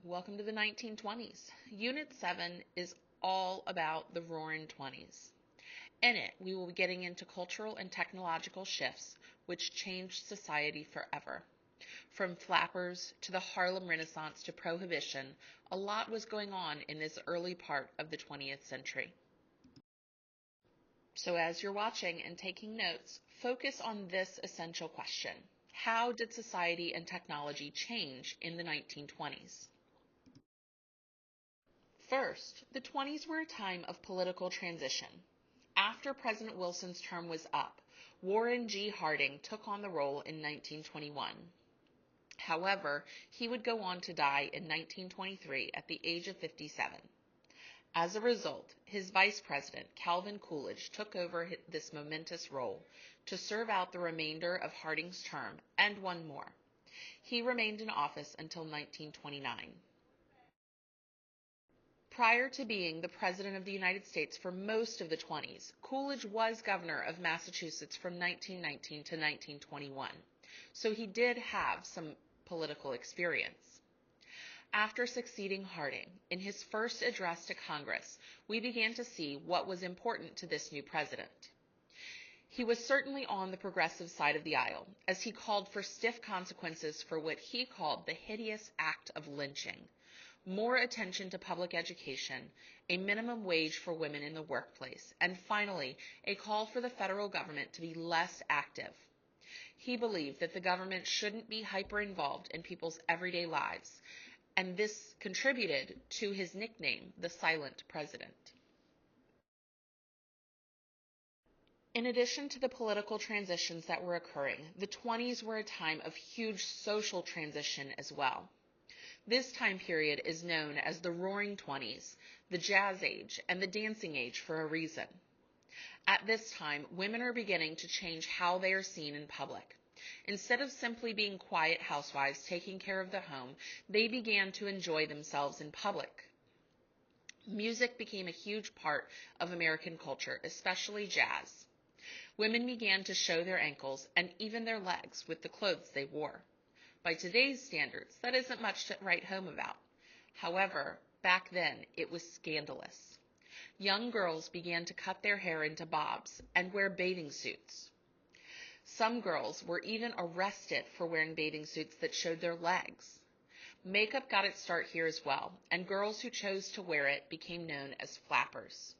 Welcome to the 1920s. Unit 7 is all about the Roaring Twenties. In it, we will be getting into cultural and technological shifts which changed society forever. From flappers to the Harlem Renaissance to Prohibition, a lot was going on in this early part of the 20th century. So as you're watching and taking notes, focus on this essential question. How did society and technology change in the 1920s? First, the 20s were a time of political transition. After President Wilson's term was up, Warren G. Harding took on the role in 1921. However, he would go on to die in 1923 at the age of 57. As a result, his vice president, Calvin Coolidge, took over this momentous role to serve out the remainder of Harding's term and one more. He remained in office until 1929. Prior to being the President of the United States for most of the 20s, Coolidge was governor of Massachusetts from 1919 to 1921, so he did have some political experience. After succeeding Harding, in his first address to Congress, we began to see what was important to this new president. He was certainly on the progressive side of the aisle, as he called for stiff consequences for what he called the hideous act of lynching, more attention to public education, a minimum wage for women in the workplace, and finally, a call for the federal government to be less active. He believed that the government shouldn't be hyper-involved in people's everyday lives, and this contributed to his nickname, the Silent President. In addition to the political transitions that were occurring, the 20s were a time of huge social transition as well. This time period is known as the Roaring Twenties, the Jazz Age, and the Dancing Age for a reason. At this time, women are beginning to change how they are seen in public. Instead of simply being quiet housewives taking care of the home, they began to enjoy themselves in public. Music became a huge part of American culture, especially jazz. Women began to show their ankles and even their legs with the clothes they wore. By today's standards, that isn't much to write home about. However, back then, it was scandalous. Young girls began to cut their hair into bobs and wear bathing suits. Some girls were even arrested for wearing bathing suits that showed their legs. Makeup got its start here as well, and girls who chose to wear it became known as flappers.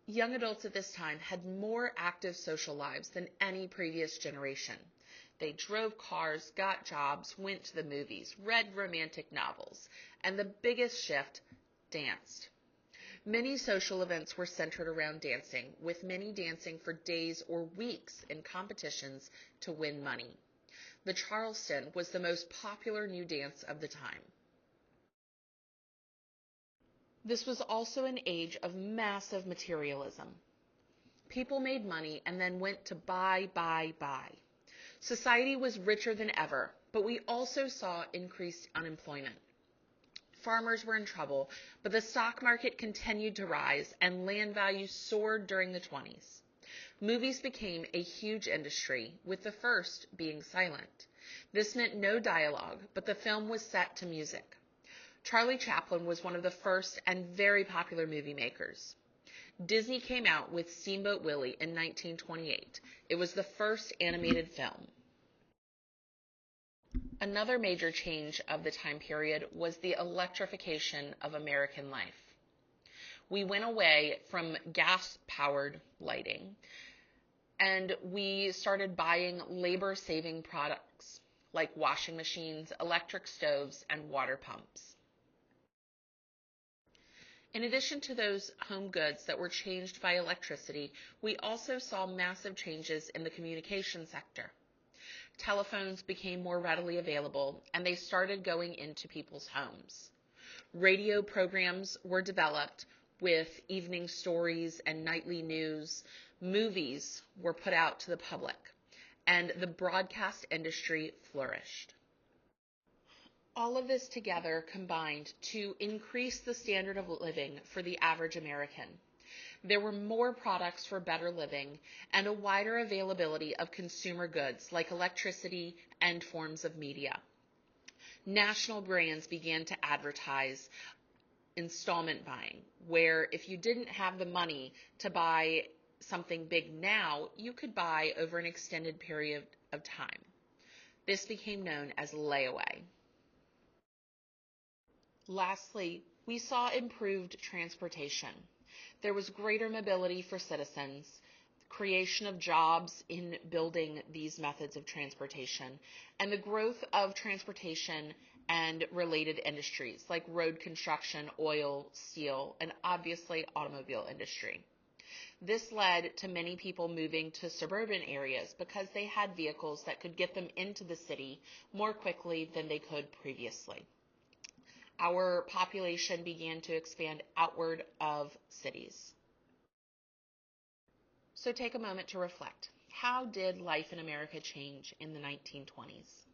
Young adults at this time had more active social lives than any previous generation. They drove cars, got jobs, went to the movies, read romantic novels, and the biggest shift, danced. Many social events were centered around dancing, with many dancing for days or weeks in competitions to win money. The Charleston was the most popular new dance of the time. This was also an age of massive materialism. People made money and then went to buy. Society was richer than ever, but we also saw increased unemployment. Farmers were in trouble, but the stock market continued to rise and land values soared during the 20s. Movies became a huge industry, with the first being silent. This meant no dialogue, but the film was set to music. Charlie Chaplin was one of the first and very popular movie makers. Disney came out with Steamboat Willie in 1928. It was the first animated film. Another major change of the time period was the electrification of American life. We went away from gas-powered lighting, and we started buying labor-saving products like washing machines, electric stoves, and water pumps. In addition to those home goods that were changed by electricity, we also saw massive changes in the communication sector. Telephones became more readily available, and they started going into people's homes. Radio programs were developed with evening stories and nightly news. Movies were put out to the public, and the broadcast industry flourished. All of this together combined to increase the standard of living for the average American. There were more products for better living and a wider availability of consumer goods like electricity and forms of media. National brands began to advertise installment buying, where if you didn't have the money to buy something big now, you could buy over an extended period of time. This became known as layaway. Lastly, we saw improved transportation. There was greater mobility for citizens, creation of jobs in building these methods of transportation, and the growth of transportation and related industries like road construction, oil, steel, and obviously automobile industry. This led to many people moving to suburban areas because they had vehicles that could get them into the city more quickly than they could previously. Our population began to expand outward of cities. So take a moment to reflect. How did life in America change in the 1920s?